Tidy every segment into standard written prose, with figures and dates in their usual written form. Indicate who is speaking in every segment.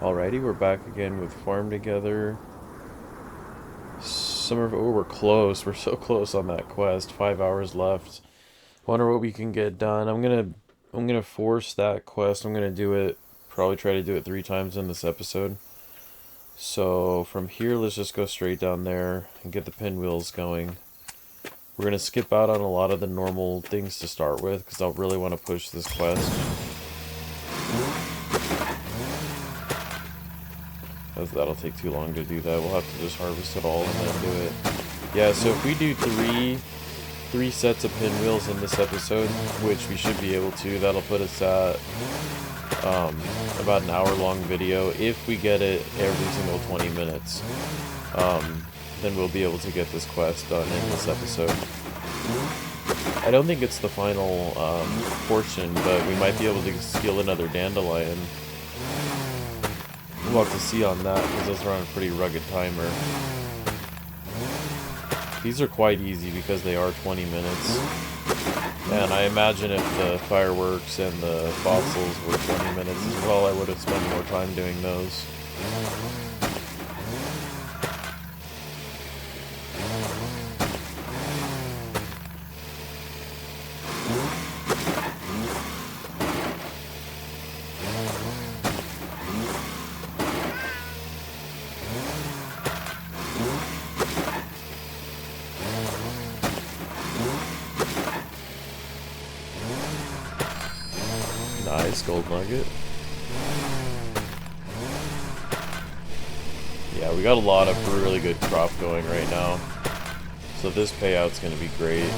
Speaker 1: Alrighty, we're back again with Farm Together. Oh, we're close. We're so close on that quest. 5 hours left. Wonder what we can get done. I'm gonna force that quest. I'm gonna do it. Probably try to do it 3 times in this episode. So from here, let's just go straight down there and get the pinwheels going. We're gonna skip out on a lot of the normal things to start with because I really want to push this quest. That'll take too long to do that. We'll have to just harvest it all and then do it. Yeah, so if we do three sets of pinwheels in this episode, which we should be able to, that'll put us at about an hour-long video. If we get it every single 20 minutes, then we'll be able to get this quest done in this episode. I don't think it's the final portion, but we might be able to steal another dandelion. We'll have to see on that, because those are on a pretty rugged timer. These are quite easy because they are 20 minutes. And I imagine if the fireworks and the fossils were 20 minutes as well, I would have spent more time doing those. Nice, gold nugget. Yeah, we got a lot of really good crop going right now. So this payout's going to be great.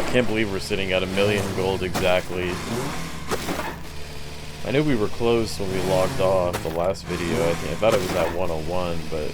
Speaker 1: I can't believe we're sitting at 1,000,000 gold exactly. I knew we were close when we logged off the last video. I thought it was at 101, but...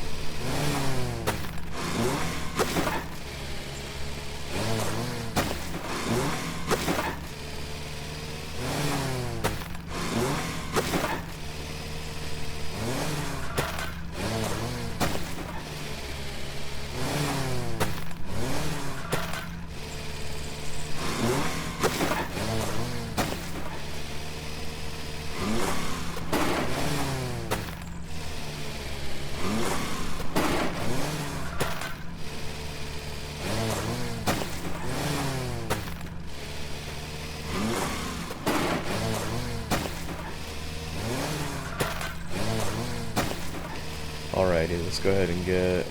Speaker 1: Alrighty, let's go ahead and get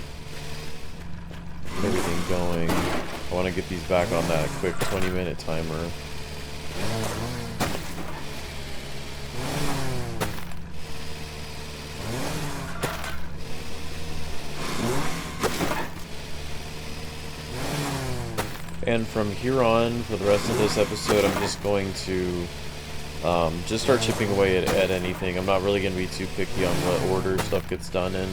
Speaker 1: everything going. I want to get these back on that quick 20-minute timer. And from here on, for the rest of this episode, I'm just going to just start chipping away at anything. I'm not really going to be too picky on what order stuff gets done in.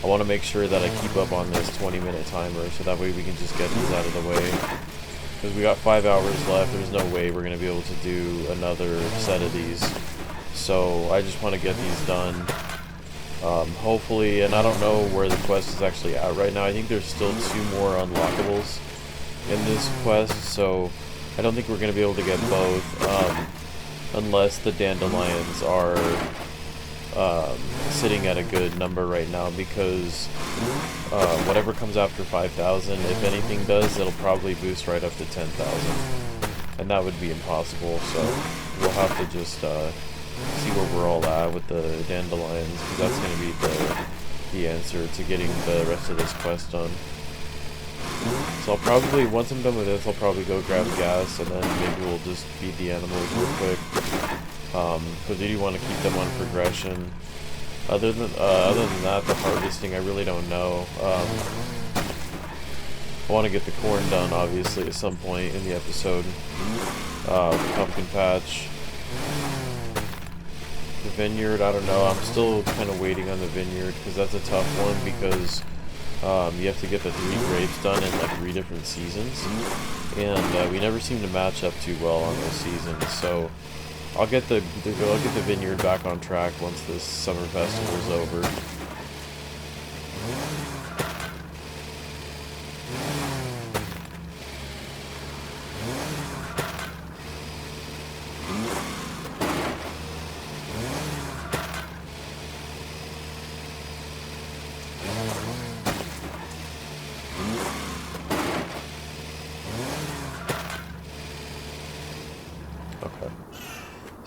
Speaker 1: I want to make sure that I keep up on this 20-minute timer, so that way we can just get these out of the way. Because we got 5 hours left, there's no way we're going to be able to do another set of these. So I just want to get these done. Hopefully, and I don't know where the quest is actually at right now. I think there's still 2 more unlockables in this quest, so I don't think we're going to be able to get both. Unless the dandelions are sitting at a good number right now because whatever comes after 5,000, if anything does, it'll probably boost right up to 10,000. And that would be impossible, so we'll have to just see where we're all at with the dandelions, because that's going to be the answer to getting the rest of this quest done. So I'll probably, once I'm done with this, I'll probably go grab gas, and then maybe we'll just feed the animals real quick. Because we do want to keep them on progression. Other than that, the harvesting, I really don't know. I want to get the corn done, obviously, at some point in the episode. The pumpkin patch. The vineyard, I don't know. I'm still kind of waiting on the vineyard, because that's a tough one, because you have to get the 3 grapes done in like 3 different seasons. And we never seem to match up too well on those seasons, so I'll get the vineyard back on track once this summer festival is over.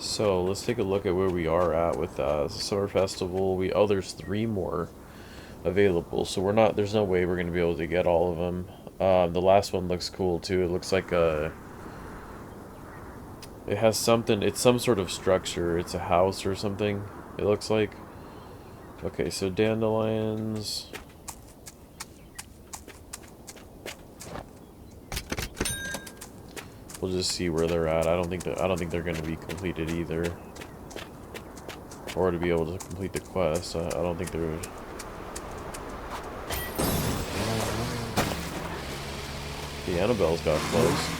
Speaker 1: So let's take a look at where we are at with the summer festival. There's 3 more available, so there's no way we're gonna be able to get all of them. The last one looks cool too. It looks like it has something. It's some sort of structure. It's a house or something. It looks like. Okay, so dandelions. We'll just see where they're at. I don't think they're going to be completed either, or to be able to complete the quest. I don't think they're. The Annabelle's got close.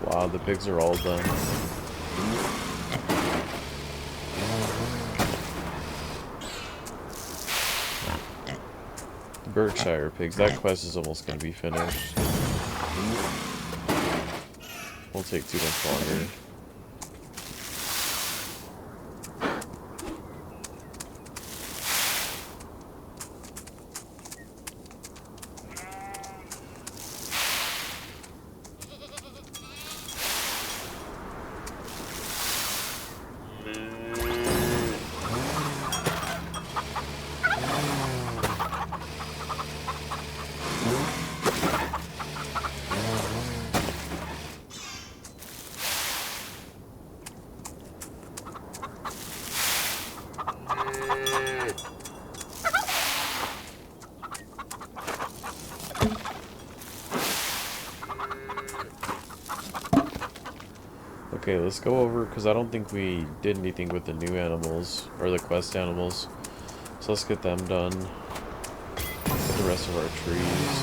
Speaker 1: Wow, the pigs are all done. The Berkshire pigs, that quest is almost going to be finished. Won't take too much longer. Okay, let's go over, because I don't think we did anything with the new animals, or the quest animals. So let's get them done. Get the rest of our trees.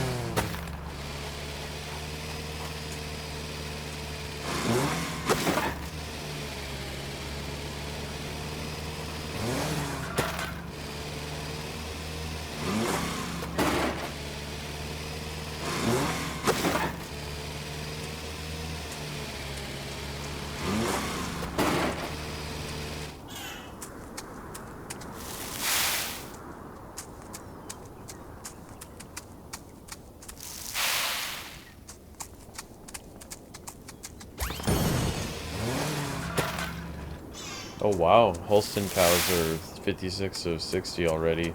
Speaker 1: Oh wow, Holstein cows are 56 of 60 already.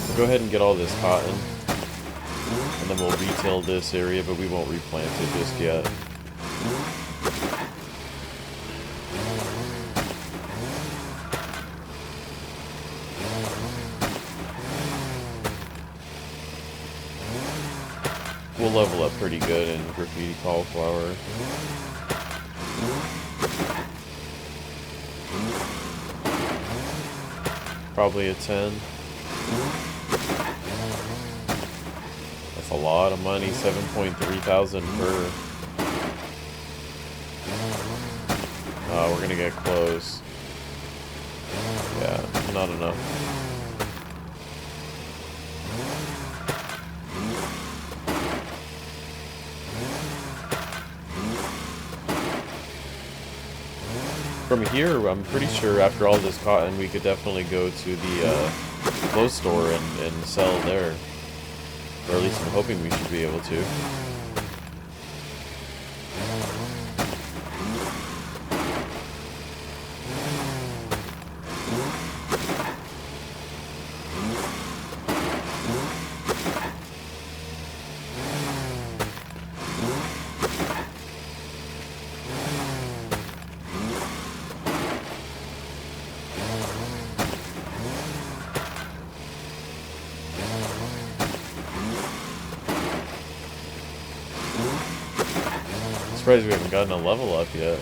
Speaker 1: We'll go ahead and get all this cotton, and then we'll retail this area, but we won't replant it just yet. We'll level up pretty good in graffiti cauliflower. Probably a 10. That's a lot of money, 7.3 thousand per. We're gonna get close. Yeah, not enough. From here, I'm pretty sure after all this cotton, we could definitely go to the clothes store and sell there. Or at least I'm hoping we should be able to. Surprised we haven't gotten a level up yet.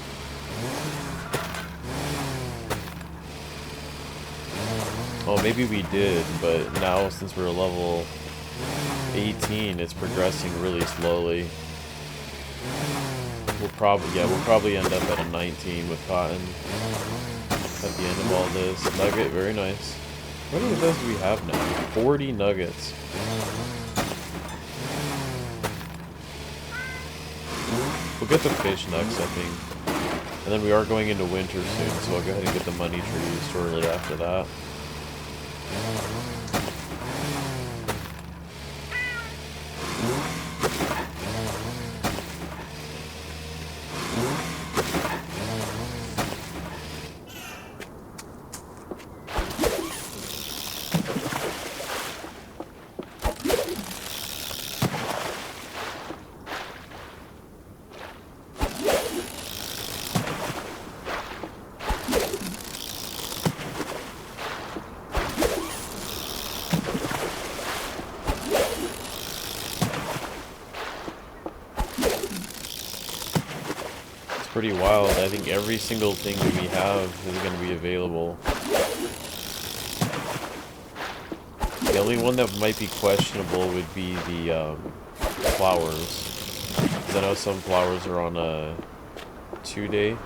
Speaker 1: Oh, maybe we did, but now since we're level 18, it's progressing really slowly. We'll probably end up at a 19 with cotton at the end of all this. Nugget, very nice. How many of those do we have now? 40 nuggets. We'll get the fish next, I think. And then we are going into winter soon, so I'll go ahead and get the money trees shortly after that. Pretty wild. I think every single thing that we have is going to be available. The only one that might be questionable would be the flowers. Because I know some flowers are on a 2-day.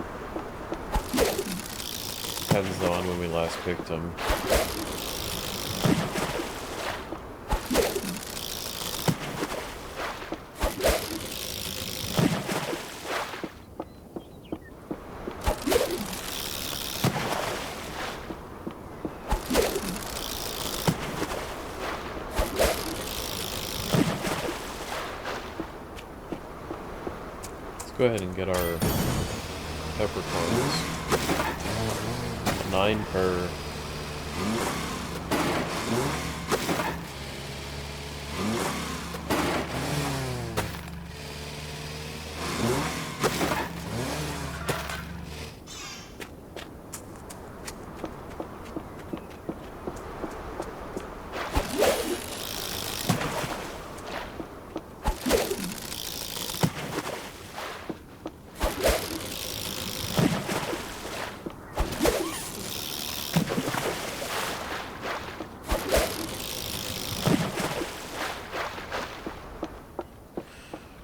Speaker 1: Depends on when we last picked them. Go ahead and get our peppercorns. 9 per.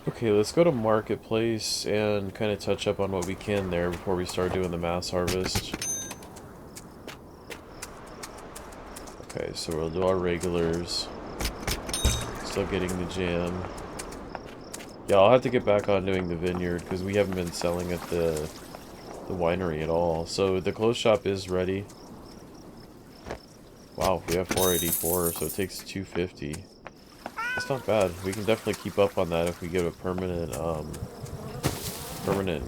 Speaker 1: Okay, let's go to Marketplace and kind of touch up on what we can there before we start doing the mass harvest. Okay, so we'll do our regulars. Still getting the jam. Yeah, I'll have to get back on doing the vineyard because we haven't been selling at the winery at all. So the clothes shop is ready. Wow, we have 484, so it takes 250. That's not bad. We can definitely keep up on that if we get a permanent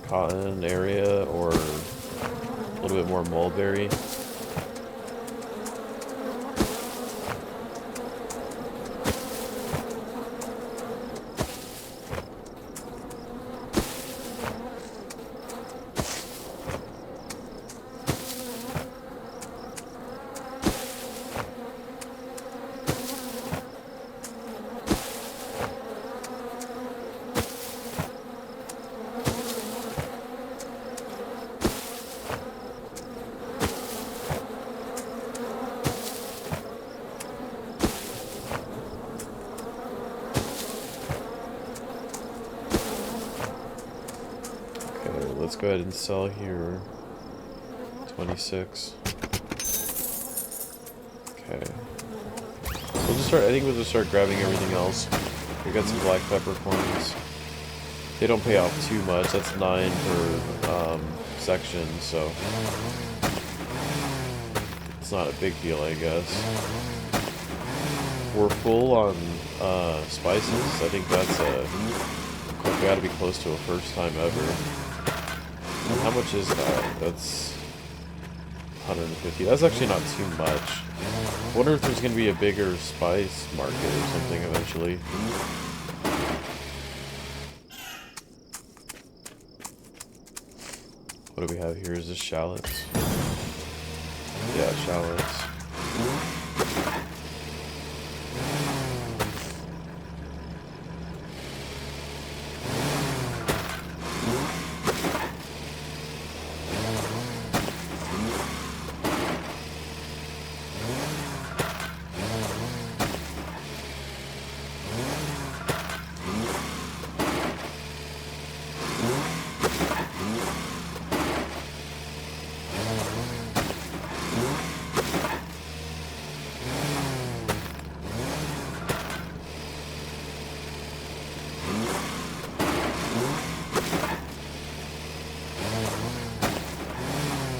Speaker 1: cotton area or a little bit more mulberry. go ahead and sell here. 26. Okay. We'll just start, I think we'll just start grabbing everything else. We got some black peppercorns. They don't pay off too much. That's 9 per section, so it's not a big deal, I guess. We're full on spices. I think that's we gotta be close to a first time ever. And how much is that? That's 150. That's actually not too much. I wonder if there's gonna be a bigger spice market or something eventually. What do we have here? Is this shallots? Yeah, shallots.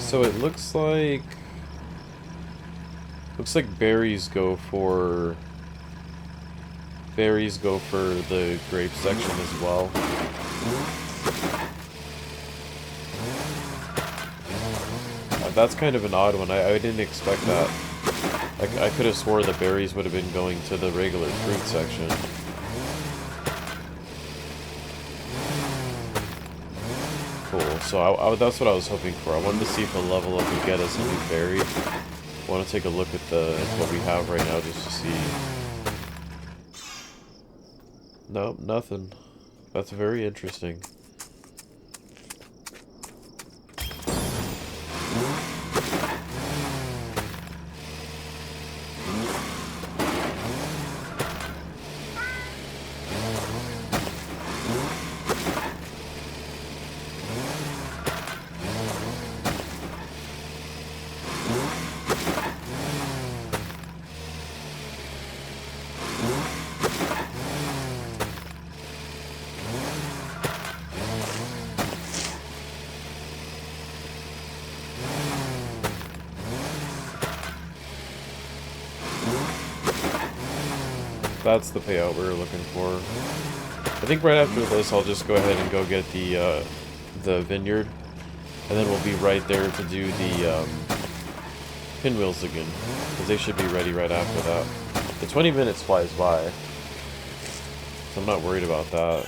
Speaker 1: So it looks like berries go for the grape section as well. That's kind of an odd one. I didn't expect that. I could have swore the berries would have been going to the regular fruit section. Cool. So that's what I was hoping for. I wanted to see if a level up would get us a new berry. I want to take a look at what we have right now just to see. Nope, nothing. That's very interesting. That's the payout we were looking for. I think right after this, I'll just go ahead and go get the vineyard, and then we'll be right there to do the pinwheels again, because they should be ready right after that. The 20 minutes flies by, so I'm not worried about that.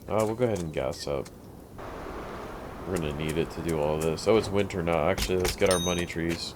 Speaker 1: We'll go ahead and gas up. We're gonna need it to do all this. Oh, it's winter now. Actually, let's get our money trees.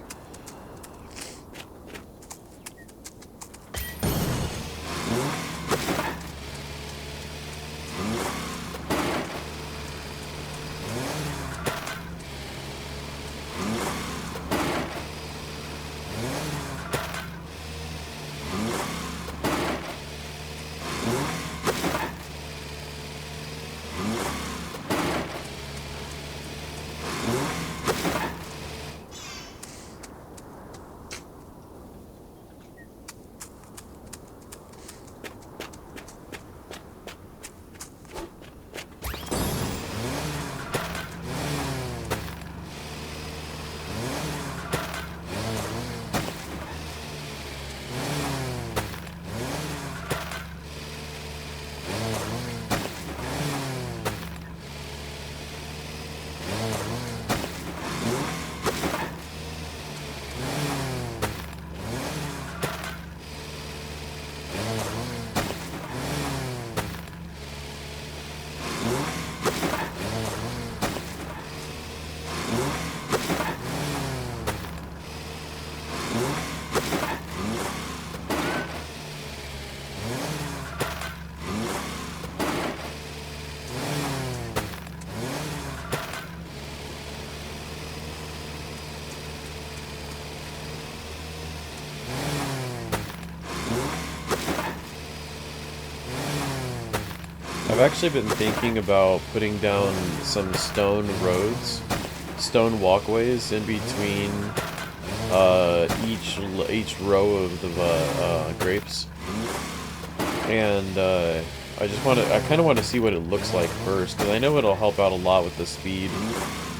Speaker 1: I've actually been thinking about putting down some stone roads, stone walkways in between each row of the grapes, and I kind of want to see what it looks like first, because I know it'll help out a lot with the speed.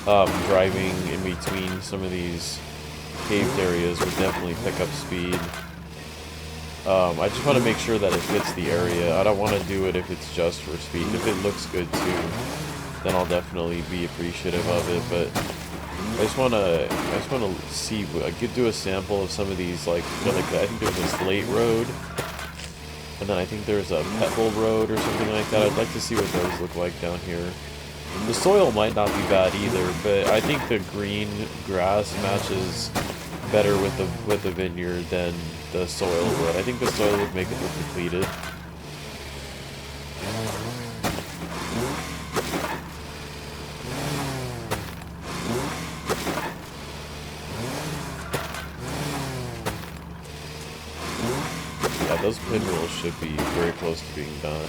Speaker 1: Driving in between some of these caved areas would definitely pick up speed. I just want to make sure that it fits the area. I don't want to do it if it's just for speed. If it looks good too, then I'll definitely be appreciative of it. But I just want to see. I could do a sample of some of these, like I think there's a slate road, and then I think there's a pebble road or something like that. I'd like to see what those look like down here. The soil might not be bad either, but I think the green grass matches better with the vineyard than the soil would. I think the soil would make it look depleted. Yeah, those pinwheels should be very close to being done.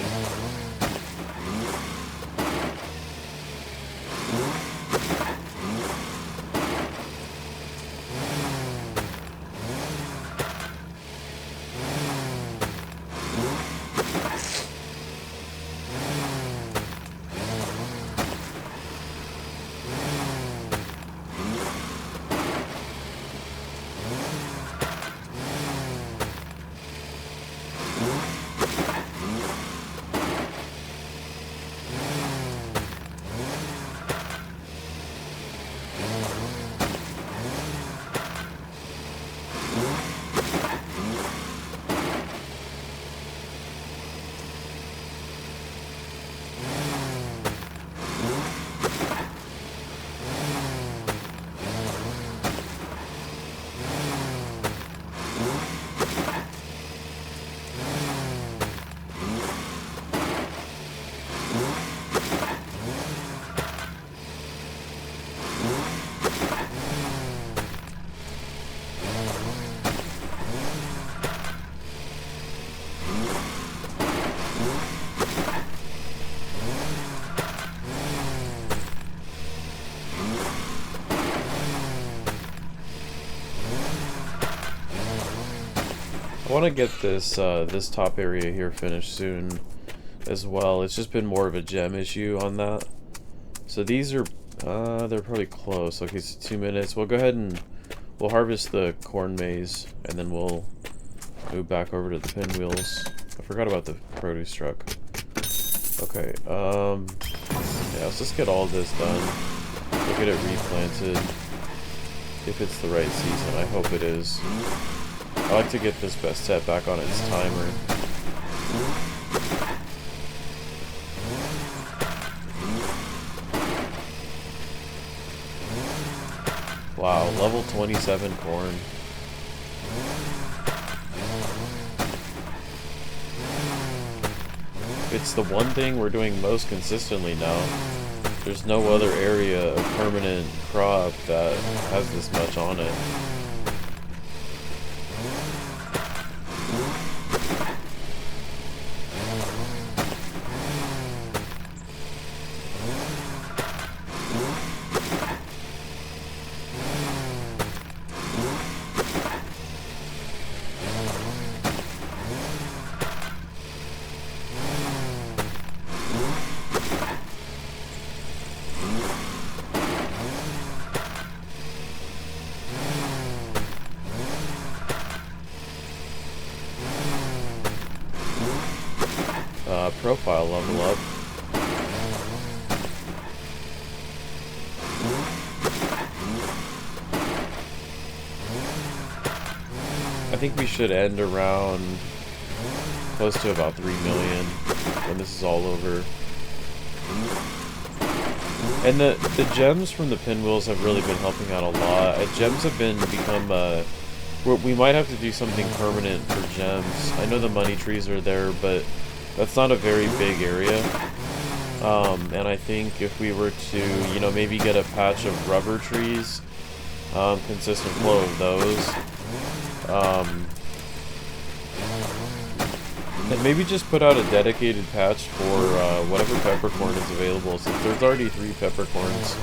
Speaker 1: I want to get this this top area here finished soon as well. It's just been more of a gem issue on that. So these are they're probably close. Okay, so 2 minutes. We'll go ahead and we'll harvest the corn maze, and then we'll move back over to the pinwheels. I forgot about the produce truck. Okay, yeah, let's just get all this done. We'll get it replanted if it's the right season. I hope it is. I like to get this best set back on its timer. Wow, level 27 corn. It's the one thing we're doing most consistently now. There's no other area of permanent crop that has this much on it. Profile level up. I think we should end around close to about 3 million when this is all over. And the gems from the pinwheels have really been helping out a lot. Gems have become we might have to do something permanent for gems. I know the money trees are there, but that's not a very big area. And I think if we were to, you know, maybe get a patch of rubber trees, consistent flow of those, And maybe just put out a dedicated patch for whatever peppercorn is available. Since there's already 3 peppercorns,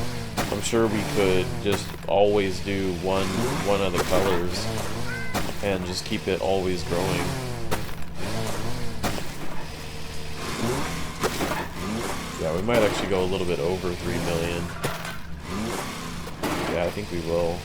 Speaker 1: I'm sure we could just always do one of the colors and just keep it always growing. Yeah, we might actually go a little bit over 3 million. Yeah, I think we will.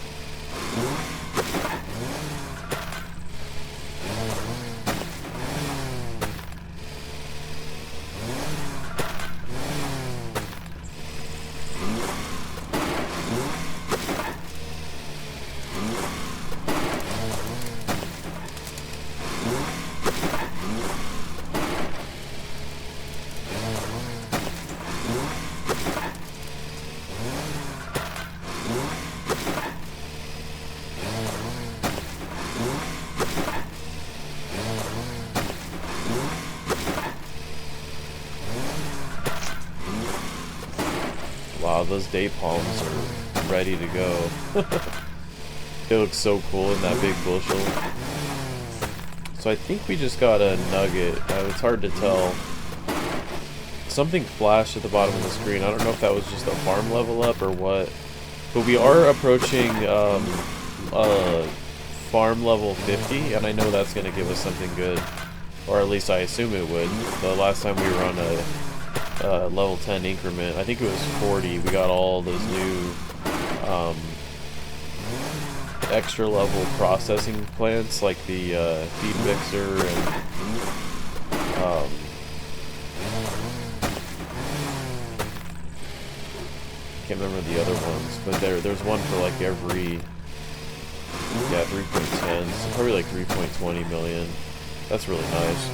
Speaker 1: Wow, those date palms are ready to go. They look so cool in that big bushel. So I think we just got a nugget. It's hard to tell. Something flashed at the bottom of the screen. I don't know if that was just a farm level up or what. But we are approaching farm level 50, and I know that's going to give us something good. Or at least I assume it would. The last time we were on a level 10 increment, I think it was 40, we got all those new extra level processing plants, like the feed mixer and can't remember the other ones, but there's one for like every 3.10, so probably like 3.20 million. That's really nice.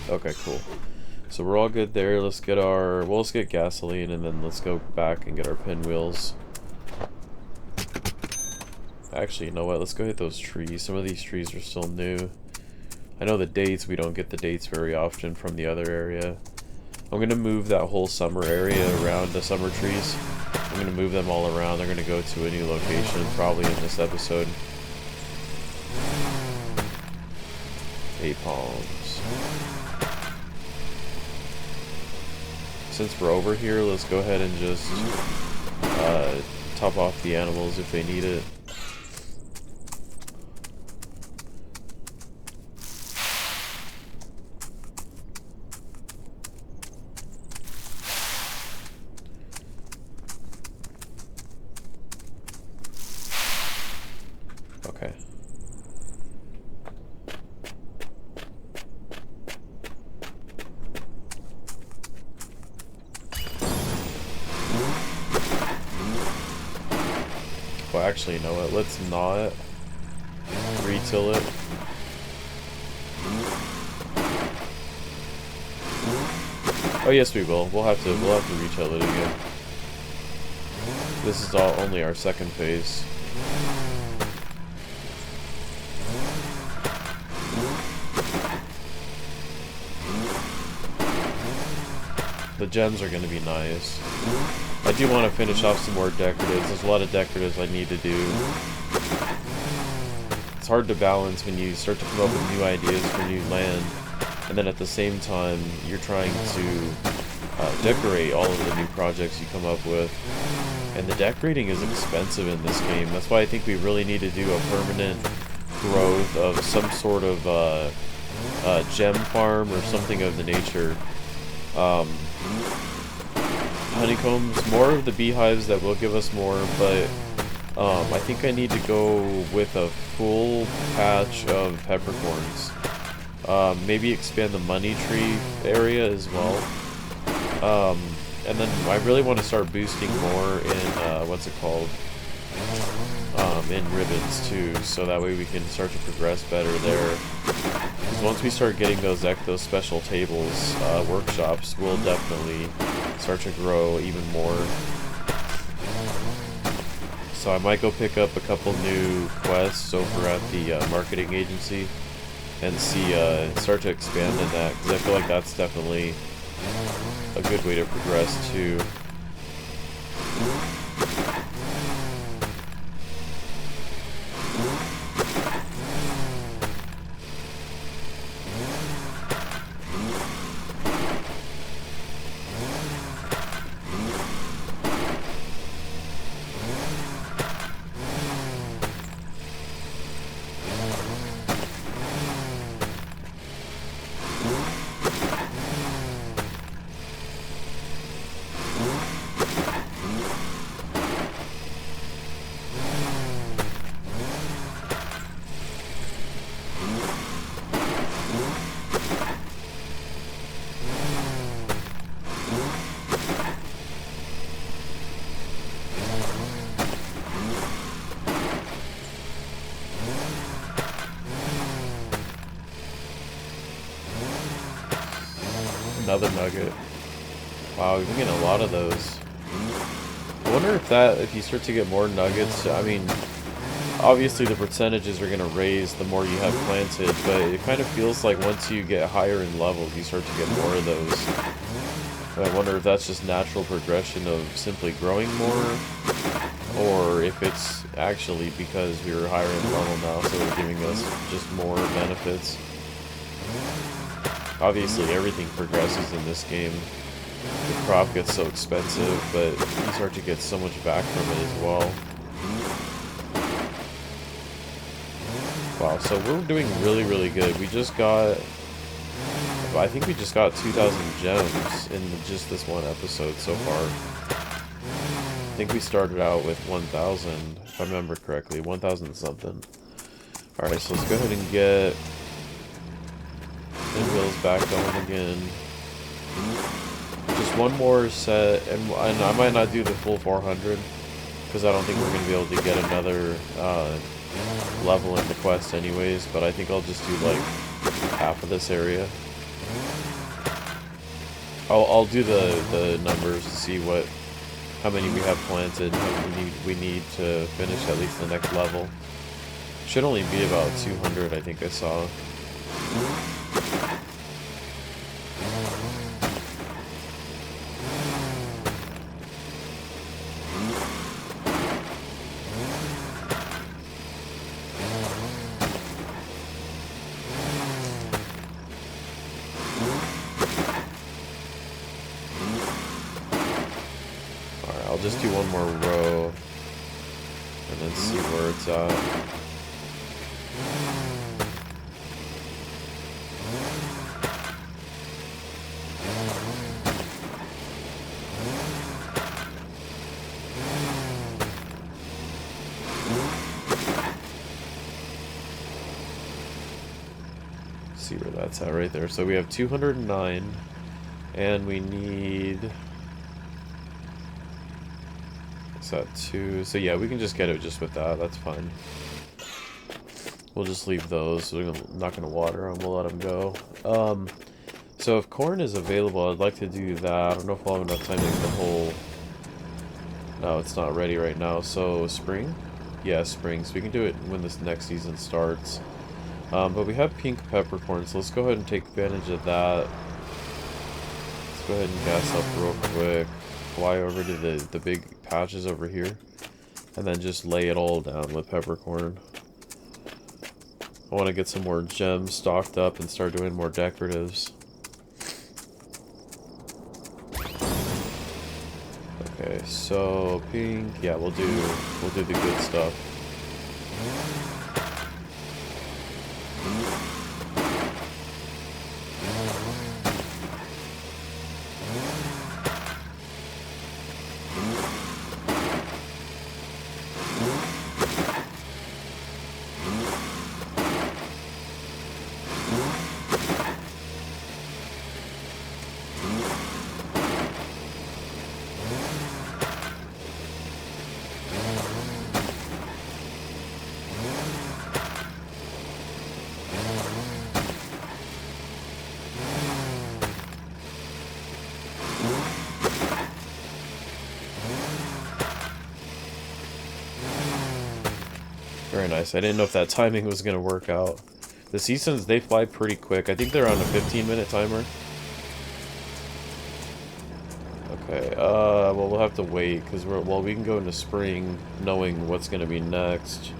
Speaker 1: Okay, cool. So we're all good there. Let's get let's get gasoline, and then let's go back and get our pinwheels. Actually, you know what? Let's go hit those trees. Some of these trees are still new. I know the dates, we don't get the dates very often from the other area. I'm going to move that whole summer area around the summer trees. I'm going to move them all around. They're going to go to a new location, probably in this episode. 8 palms. Since we're over here, let's go ahead and just top off the animals if they need it. Okay. Well, actually, you know what? Let's not retill it. Oh yes, we will. We'll have to retill it again. This is only our second phase. The gems are going to be nice. I do want to finish off some more decoratives. There's a lot of decoratives I need to do. It's hard to balance when you start to come up with new ideas for new land, and then at the same time you're trying to decorate all of the new projects you come up with. And the decorating is expensive in this game. That's why I think we really need to do a permanent growth of some sort of gem farm or something of the nature. Honeycombs, more of the beehives that will give us more, but I think I need to go with a full patch of peppercorns. Maybe expand the money tree area as well. And then I really want to start boosting more in, what's it called? In ribbons too, so that way we can start to progress better there. Because once we start getting those special tables, workshops, we'll definitely start to grow even more. So I might go pick up a couple new quests over at the marketing agency and see, start to expand in that, because I feel like that's definitely a good way to progress too. Another nugget. Wow, we've been getting a lot of those. I wonder if you start to get more nuggets, I mean, obviously the percentages are going to raise the more you have planted, but it kind of feels like once you get higher in levels, you start to get more of those. And I wonder if that's just natural progression of simply growing more, or if it's actually because we're higher in level now, so they're giving us just more benefits. Obviously, everything progresses in this game. The crop gets so expensive, but you start to get so much back from it as well. Wow, so we're doing really, really good. We just got... I think we just got 2,000 gems in just this one episode so far. I think we started out with 1,000, if I remember correctly. 1,000 something. Alright, so let's go ahead and get... wheels back going again. Just one more set, and I might not do the full 400 because I don't think we're going to be able to get another level in the quest anyways, but I think I'll just do like half of this area. I'll do the numbers to see how many we have planted, how many we need to finish at least the next level. Should only be about 200, I think I saw. I'll just do one more row and then see where it's at. See where that's at right there. So we have 209 and we need... at 2, so yeah, we can just get it just with that, that's fine. We'll just leave those, we're not going to water them, we'll let them go. So if corn is available, I'd like to do that. I don't know if we'll have enough time to make the whole... No, it's not ready right now, so spring? Yeah, spring, so we can do it when this next season starts. But we have pink peppercorn, so let's go ahead and take advantage of that. Let's go ahead and gas up real quick. Fly over to the big patches over here, and then just lay it all down with peppercorn. I want to get some more gems stocked up and start doing more decoratives. Okay, so pink, yeah, we'll do the good stuff. Very nice. I didn't know if that timing was going to work out. The seasons, they fly pretty quick. I think they're on a 15-minute timer. Okay, well, we'll have to wait, because well, we can go into spring knowing what's going to be next.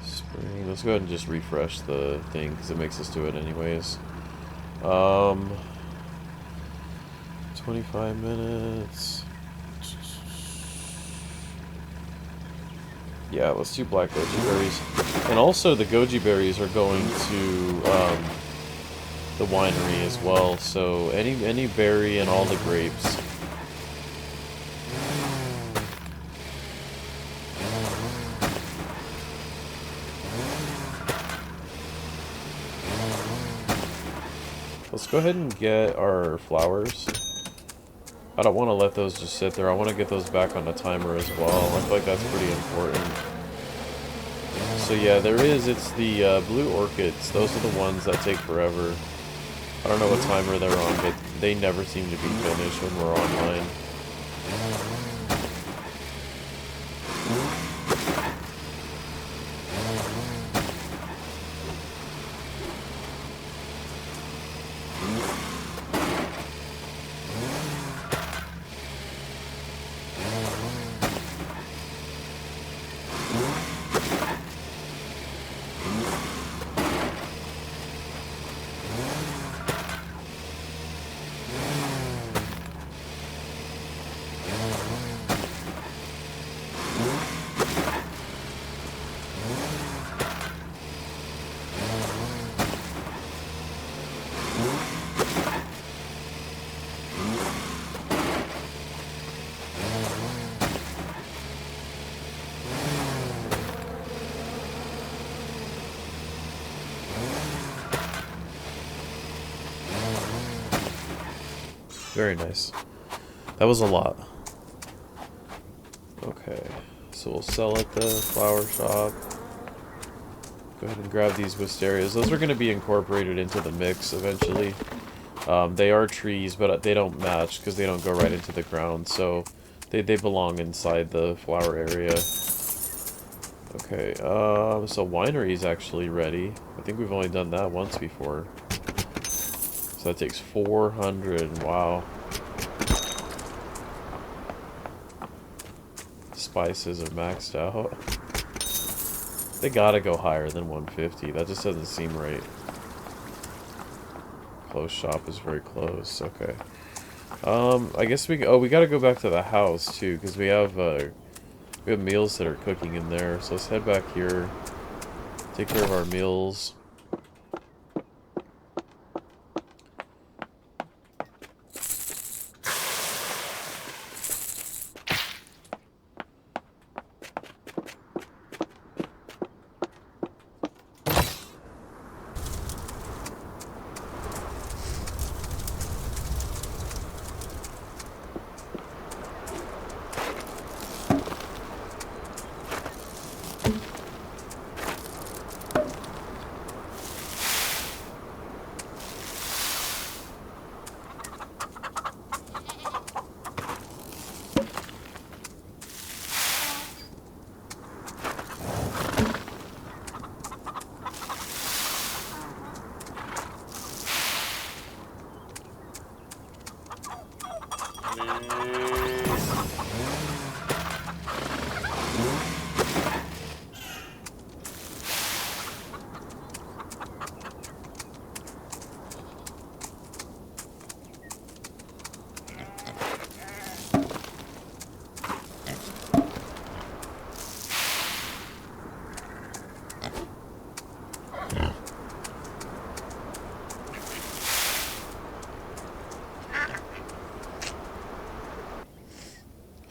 Speaker 1: Spring, let's go ahead and just refresh the thing, because it makes us do it anyways. 25 minutes. Yeah, let's do black goji berries. And also, the goji berries are going to, the winery as well, so any berry and all the grapes. Let's go ahead and get our flowers. I don't want to let those just sit there. I want to get those back on the timer as well. I feel like that's pretty important. So yeah, it's the blue orchids. Those are the ones that take forever. I don't know what timer they're on, but they never seem to be finished when we're online. Very nice. That was a lot. Okay, so we'll sell at the flower shop. Go ahead and grab these wisterias. Those are going to be incorporated into the mix eventually. They are trees, but they don't match because they don't go right into the ground, so they belong inside the flower area. Okay, so winery is actually ready. I think we've only done that once before. So that takes 400, wow. Spices are maxed out. They gotta go higher than 150. That just doesn't seem right. Close shop is very close. Okay. I guess we gotta go back to the house too, because we have meals that are cooking in there. So let's head back here. Take care of our meals.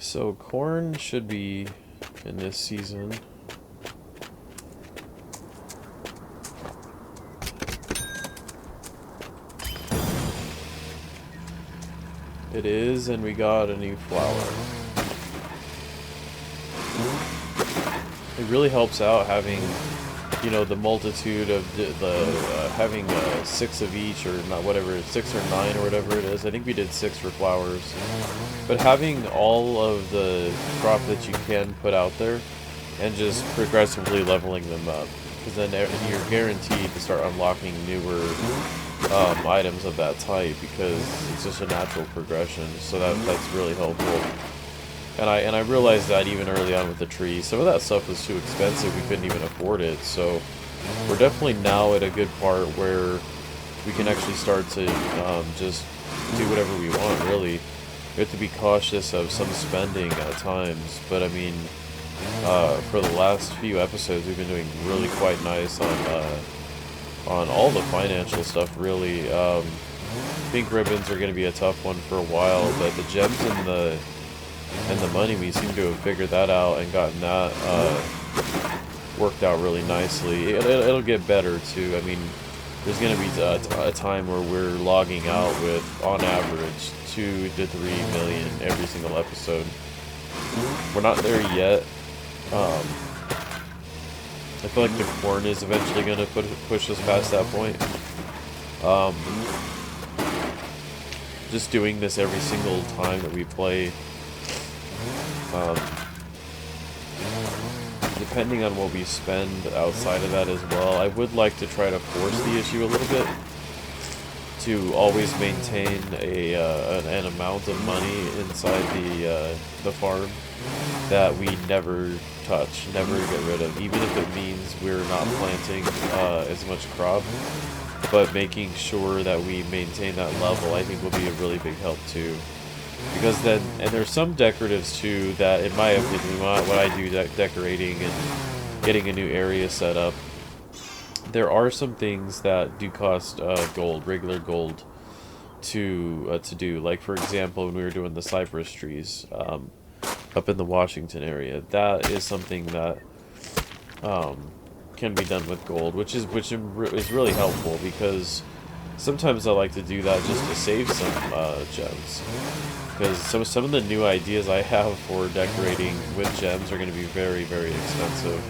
Speaker 1: So corn should be in this season. It is, and we got a new flower. It really helps out having, you know, the multitude of having 6 of each, or not, whatever, 6 or 9 or whatever it is. I think we did 6 for flowers. But having all of the crop that you can put out there and just progressively leveling them up, because then you're guaranteed to start unlocking newer items of that type, because it's just a natural progression. So that's really helpful. And I realized that even early on with the trees, some of that stuff was too expensive. We couldn't even afford it. So we're definitely now at a good part where we can actually start to just do whatever we want. Really, we have to be cautious of some spending at times. But I mean, for the last few episodes, we've been doing really quite nice on all the financial stuff. Really, pink ribbons are going to be a tough one for a while, but the gems and the money, we seem to have figured that out and gotten that worked out really nicely. It'll get better too. I mean, there's going to be a time where we're logging out with, on average, 2 to 3 million every single episode. We're not there yet. I feel like the corn is eventually going to push us past that point. Just doing this every single time that we play, depending on what we spend outside of that as well, I would like to try to force the issue a little bit to always maintain an amount of money inside the farm that we never touch, never get rid of, even if it means we're not planting as much crop, but making sure that we maintain that level, I think will be a really big help too. Because then, and there's some decoratives too that, in my opinion, when I do decorating and getting a new area set up, there are some things that do cost gold, regular gold, to do. Like, for example, when we were doing the cypress trees up in the Washington area, that is something that can be done with gold, which is really helpful, because sometimes I like to do that just to save some gems. Because some of the new ideas I have for decorating with gems are going to be very, very expensive.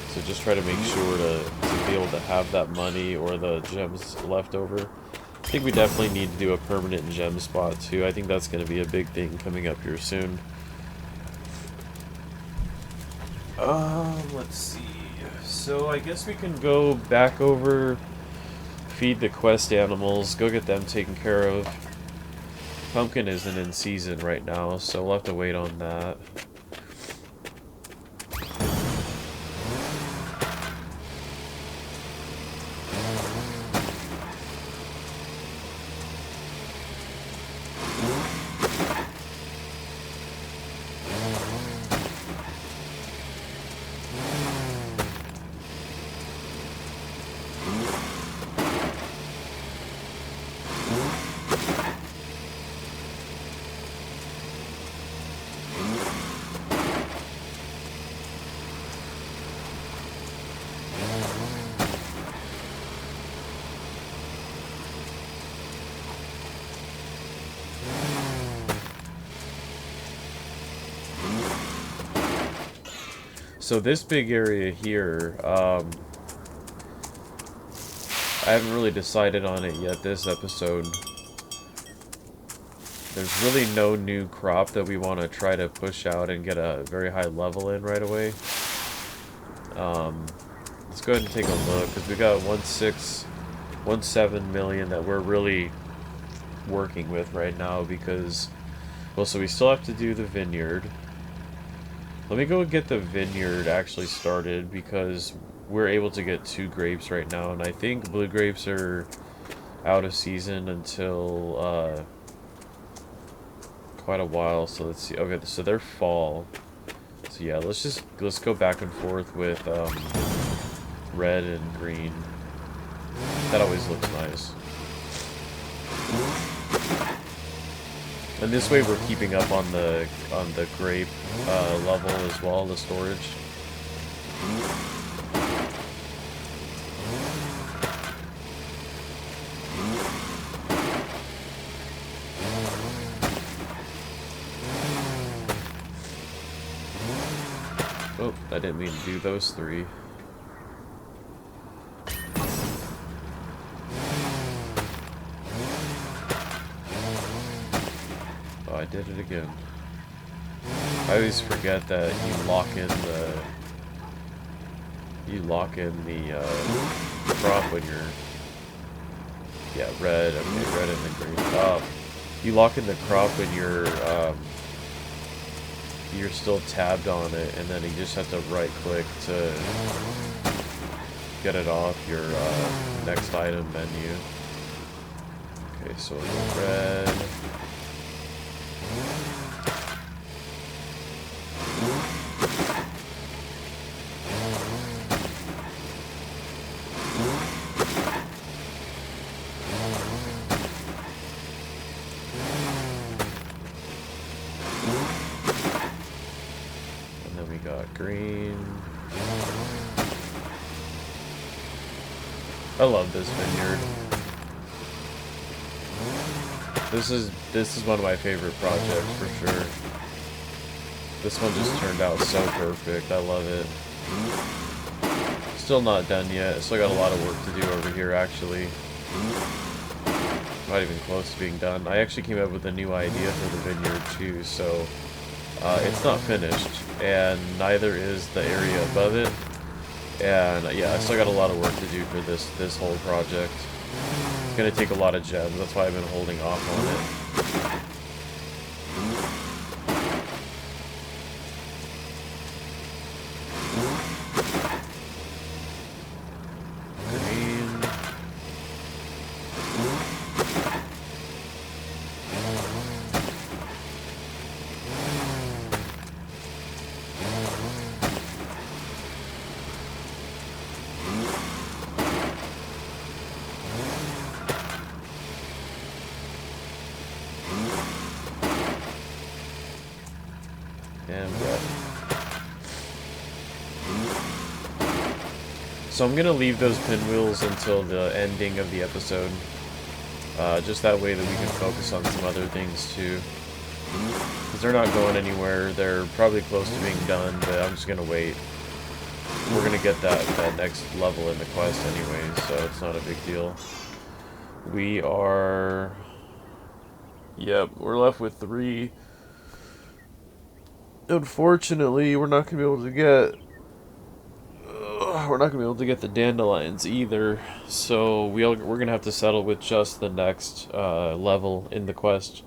Speaker 1: So just try to make sure to be able to have that money or the gems left over. I think we definitely need to do a permanent gem spot too. I think that's going to be a big thing coming up here soon. Let's see. So I guess we can go back over, feed the quest animals, go get them taken care of. Pumpkin isn't in season right now, so we'll have to wait on that. So this big area here, I haven't really decided on it yet this episode. There's really no new crop that we want to try to push out and get a very high level in right away. Let's go ahead and take a look, because we got 1.7 million that we're really working with right now, because, well, so we still have to do the vineyard. Let me go and get the vineyard actually started, because we're able to get 2 grapes right now, and I think blue grapes are out of season until quite a while. So let's see. Okay, so they're fall. So yeah, let's go back and forth with red and green. That always looks nice. And this way we're keeping up on the grape level as well, the storage. Oh, I didn't mean to do those 3. Oh, I did it again. I always forget that you lock in the crop when you're Yeah, red. Okay, red and then green. You lock in the crop when you're still tabbed on it, and then you just have to right click to get it off your next item menu. Okay, so red. And then we got green. I love this vineyard. This is one of my favorite projects for sure. This one just turned out so perfect. I love it. Still not done yet. Still got a lot of work to do over here actually. Not even close to being done. I actually came up with a new idea for the vineyard too, so it's not finished, and neither is the area above it. And yeah, I still got a lot of work to do for this whole project. It's gonna take a lot of gems. That's why I've been holding off on it. And red. So I'm gonna leave those pinwheels until the ending of the episode. Just that way that we can focus on some other things too. Because they're not going anywhere. They're probably close to being done, but I'm just gonna wait. We're gonna get that next level in the quest anyway, so it's not a big deal. We are... Yep, we're left with 3. Unfortunately, we're not gonna be able to get... we're not gonna be able to get the dandelions either, so we're gonna have to settle with just the next level in the quest,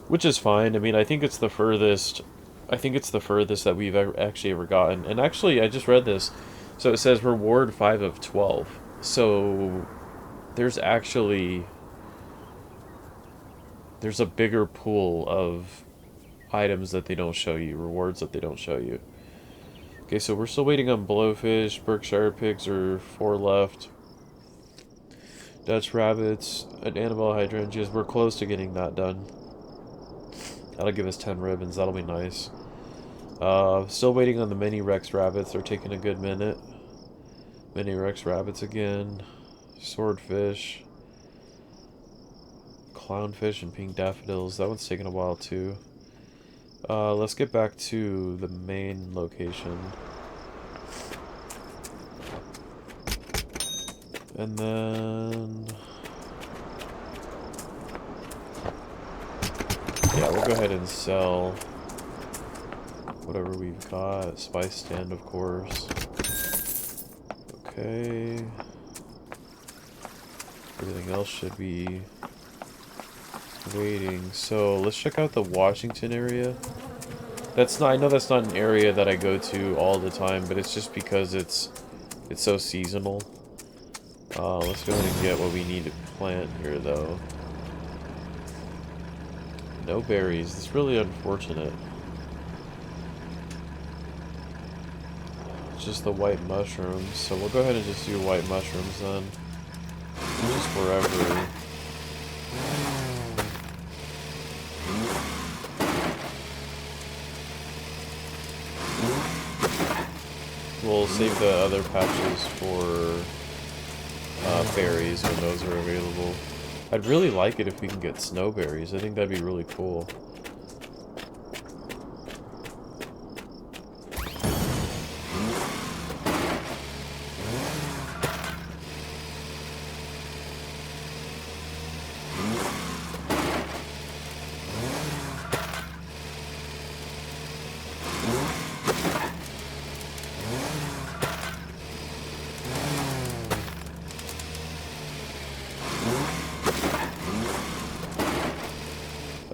Speaker 1: which is fine. I mean, I think it's the furthest. I think it's the furthest that we've actually ever gotten. And actually, I just read this, so it says reward 5 of 12. So there's actually a bigger pool of items that they don't show you, rewards that they don't show you. Okay, so we're still waiting on blowfish. Berkshire pigs are 4 left. Dutch rabbits and Annabelle hydrangeas. We're close to getting that done. That'll give us 10 ribbons. That'll be nice. Still waiting on the mini Rex rabbits. They're taking a good minute. Mini Rex rabbits again. Swordfish. Clownfish and pink daffodils. That one's taking a while too. Let's get back to the main location. And then... yeah, we'll go ahead and sell whatever we've got. Spice stand, of course. Okay. Everything else should be waiting. So let's check out the Washington area. That's not, I know that's not an area that I go to all the time, but it's just because it's so seasonal. Let's go ahead and get what we need to plant here, though. No berries. It's really unfortunate. Just the white mushrooms. So we'll go ahead and just do white mushrooms then. Just wherever. We'll save the other patches for berries when those are available. I'd really like it if we can get snowberries. I think that'd be really cool.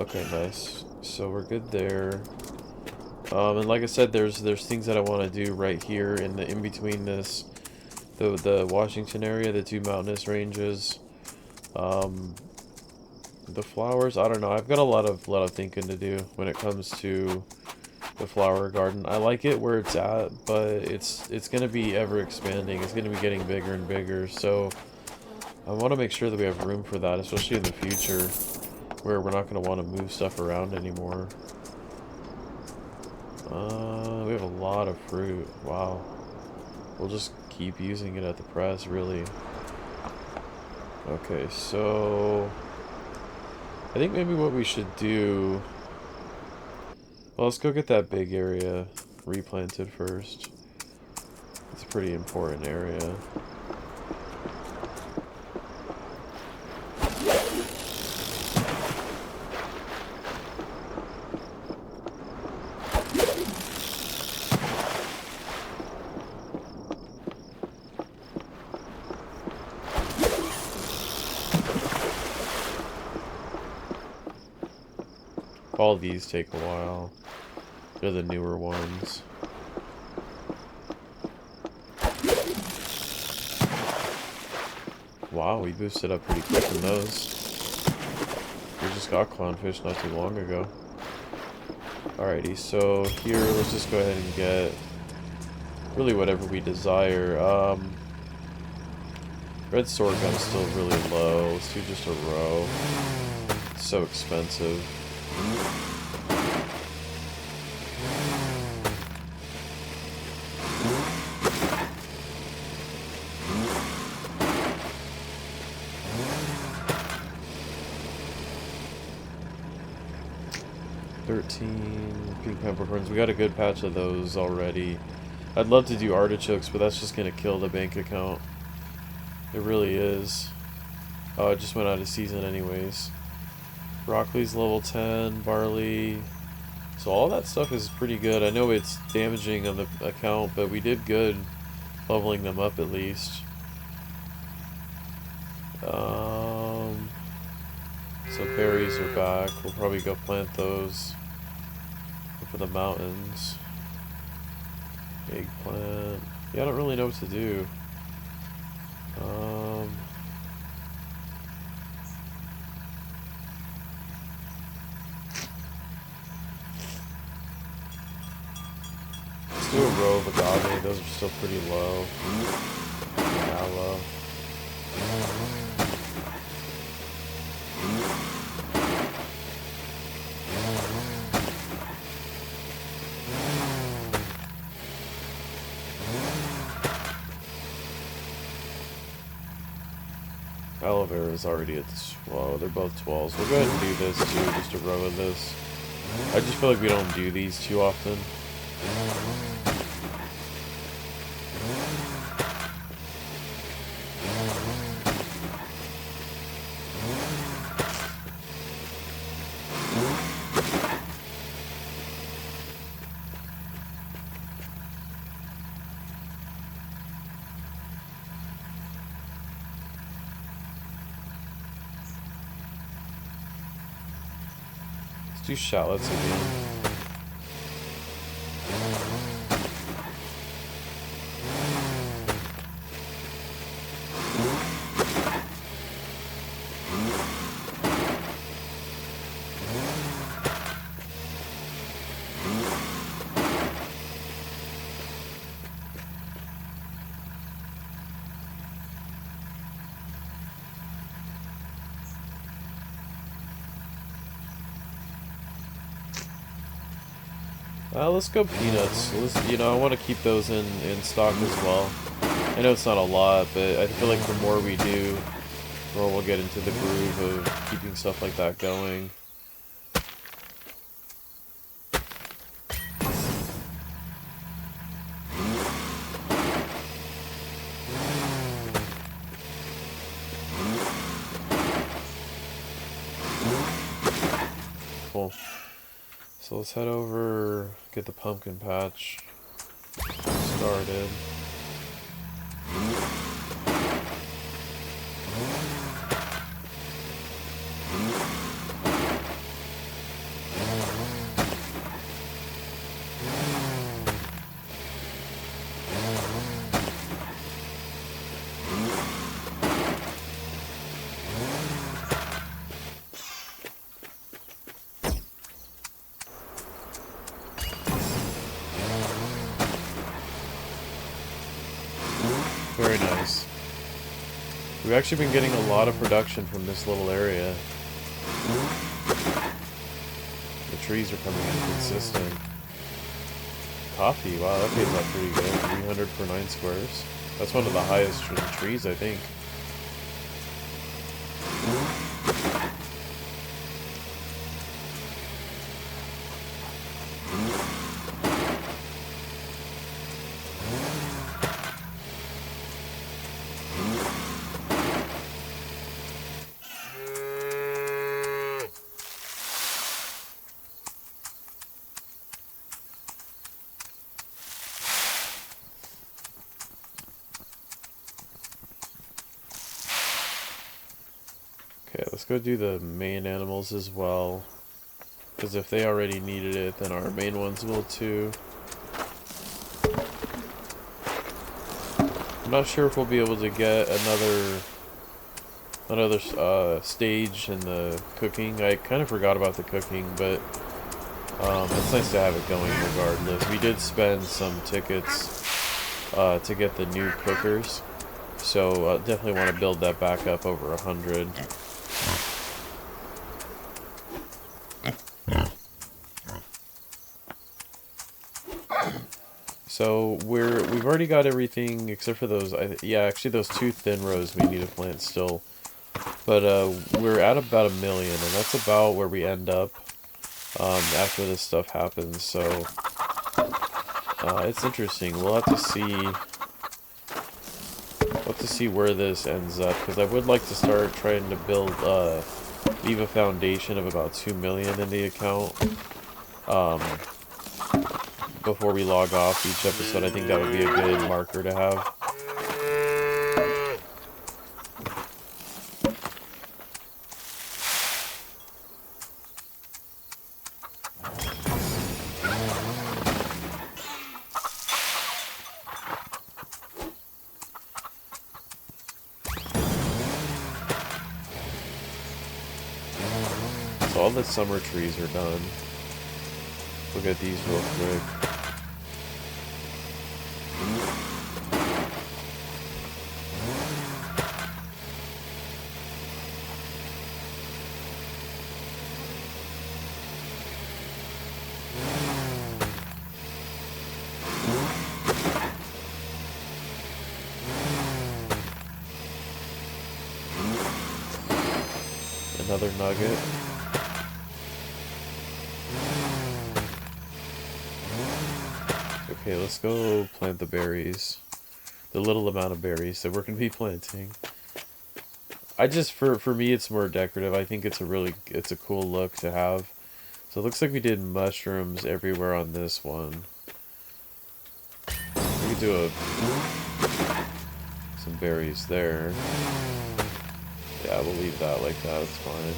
Speaker 1: Okay, nice. So we're good there. And like I said, there's things that I want to do right here in between this, the Washington area, the two mountainous ranges. Um, the flowers, I don't know. I've got a lot of thinking to do when it comes to the flower garden. I like it where it's at, but it's gonna be ever expanding. It's gonna be getting bigger and bigger. So I want to make sure that we have room for that, especially in the future, where we're not gonna want to move stuff around anymore. We have a lot of fruit. Wow. We'll just keep using it at the press, really. Okay, so I think maybe what we should do... Well, let's go get that big area replanted first. It's a pretty important area. All these take a while. They're the newer ones. Wow, we boosted up pretty quick in those. We just got clownfish not too long ago. Alrighty, so here, let's just go ahead and get really whatever we desire. Red sorghum's still really low. Let's do just a row. It's so expensive. Pink peppercorns. We got a good patch of those already. I'd love to do artichokes, but that's just gonna kill the bank account. It really is. Oh, it just went out of season anyways. Broccoli's level 10, barley. So all that stuff is pretty good. I know it's damaging on the account, but we did good leveling them up at least. So berries are back. We'll probably go plant those up in the mountains. Eggplant. Yeah, I don't really know what to do. Let's do a row of agave. Those are still pretty low. Mallow. Aloe vera is already at 12. They're both 12s. We'll go ahead and do this too, just a row of this. I just feel like we don't do these too often. Let's do shallots again. Let's go peanuts. I want to keep those in stock as well. I know it's not a lot, but I feel like the more we do, the more we'll get into the groove of keeping stuff like that going. Cool. So let's head over, get the pumpkin patch started. Very nice. We've actually been getting a lot of production from this little area. The trees are coming in consistent. Coffee, wow, that pays out pretty good. 300 per 9 squares. That's one of the highest trees, I think. Okay, let's go do the main animals as well. Because if they already needed it, then our main ones will too. I'm not sure if we'll be able to get another stage in the cooking. I kind of forgot about the cooking, but it's nice to have it going regardless. We did spend some tickets to get the new cookers, so definitely want to build that back up over 100. So we've already got everything except for those. Yeah, actually those 2 thin rows we need to plant still. But we're at about 1 million, and that's about where we end up after this stuff happens. So it's interesting. We'll have to see. We'll have to see where this ends up, because I would like to start trying to build, leave a foundation of about 2 million in the account. Before we log off each episode, I think that would be a good marker to have. So all the summer trees are done. Look at these real quick. Another nugget. Okay, let's go plant the berries. The little amount of berries that we're going to be planting. I just, for me, it's more decorative. I think it's a cool look to have. So it looks like we did mushrooms everywhere on this one. We could do some berries there. Yeah, we'll leave that like that, it's fine.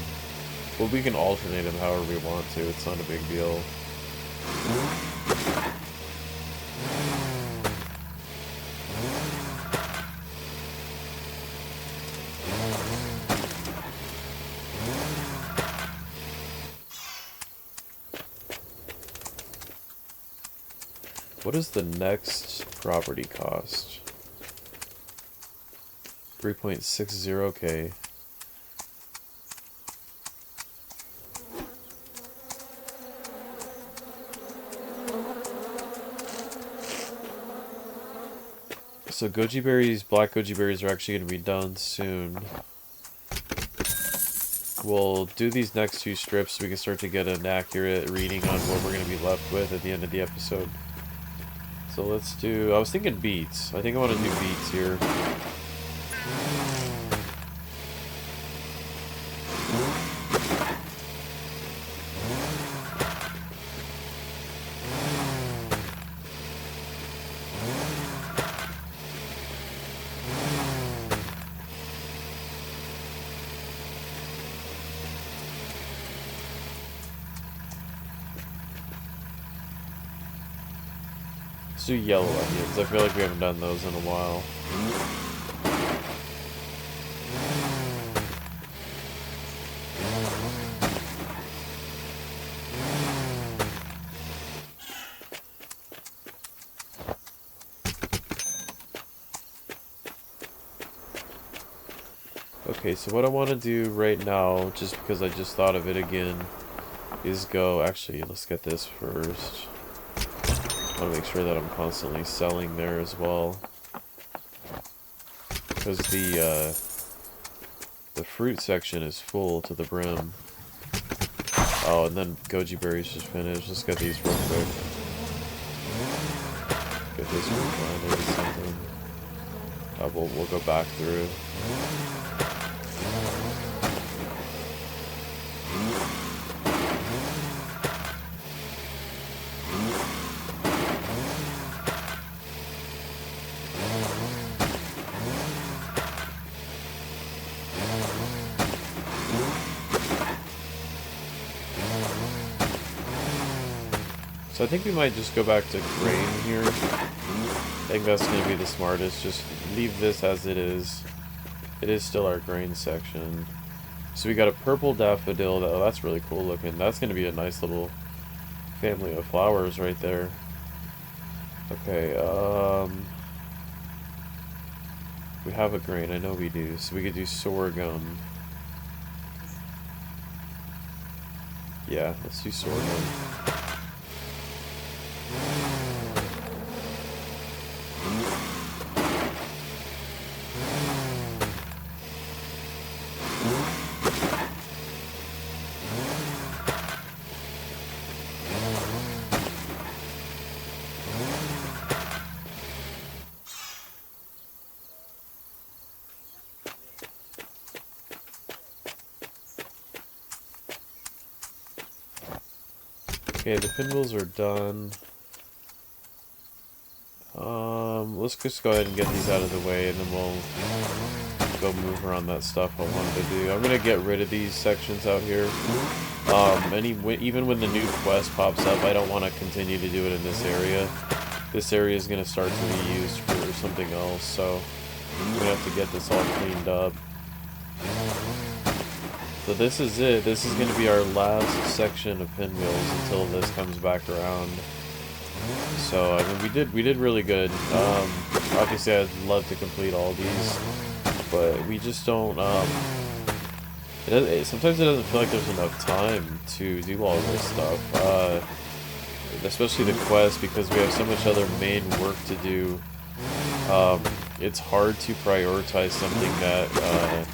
Speaker 1: But we can alternate them however we want to, it's not a big deal. What is the next property cost? 3.60k. So goji berries, black goji berries are actually going to be done soon. We'll do these next 2 strips so we can start to get an accurate reading on what we're going to be left with at the end of the episode. So let's do, I was thinking beets. I think I want to do beets here. Let's do yellow onions. I feel like we haven't done those in a while. Okay, so what I want to do right now, just because I just thought of it again, is go... Actually, let's get this first. I want to make sure that I'm constantly selling there as well. Because the fruit section is full to the brim. Oh, and then goji berries just finished. Let's get these real quick. Get this replanted or something. We'll go back through. So I think we might just go back to grain here. I think that's going to be the smartest. Just leave this as it is. It is still our grain section. So we got a purple daffodil. Oh, that's really cool looking. That's going to be a nice little family of flowers right there. Okay, we have a grain. I know we do. So we could do sorghum. Yeah, let's do sorghum. Okay, the pinwheels are done. Let's just go ahead and get these out of the way, and then we'll go move around that stuff I wanted to do. I'm gonna get rid of these sections out here. Even when the new quest pops up, I don't want to continue to do it in this area. This area is gonna start to be used for something else, so I'm gonna have to get this all cleaned up. So this is it. This is going to be our last section of pinwheels until this comes back around. So I mean, we did really good. Obviously, I'd love to complete all these, but we just don't. Sometimes it doesn't feel like there's enough time to do all this stuff, especially the quest, because we have so much other main work to do. It's hard to prioritize something that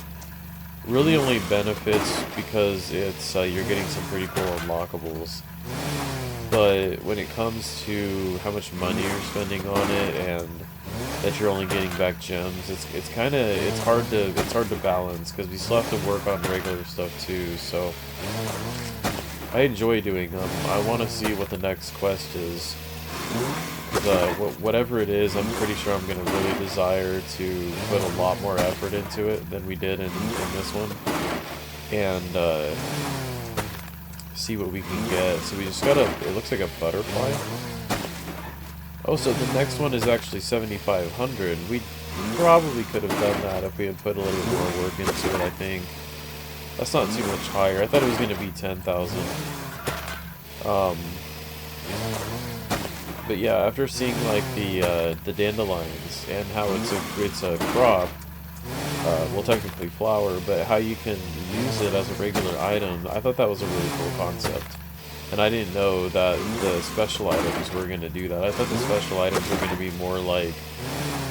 Speaker 1: really only benefits because it's you're getting some pretty cool unlockables. But when it comes to how much money you're spending on it and that you're only getting back gems, it's hard to balance, because we still have to work on regular stuff too. So I enjoy doing them. I want to see what the next quest is. Whatever it is, I'm pretty sure I'm going to really desire to put a lot more effort into it than we did in this one. And see what we can get. So we just got it looks like a butterfly. Oh, so the next one is actually 7,500. We probably could have done that if we had put a little bit more work into it, I think. That's not too much higher. I thought it was going to be 10,000. But yeah, after seeing like the dandelions and how it's a crop, well, technically flower, but how you can use it as a regular item, I thought that was a really cool concept. And I didn't know that the special items were going to do that. I thought the special items were going to be more like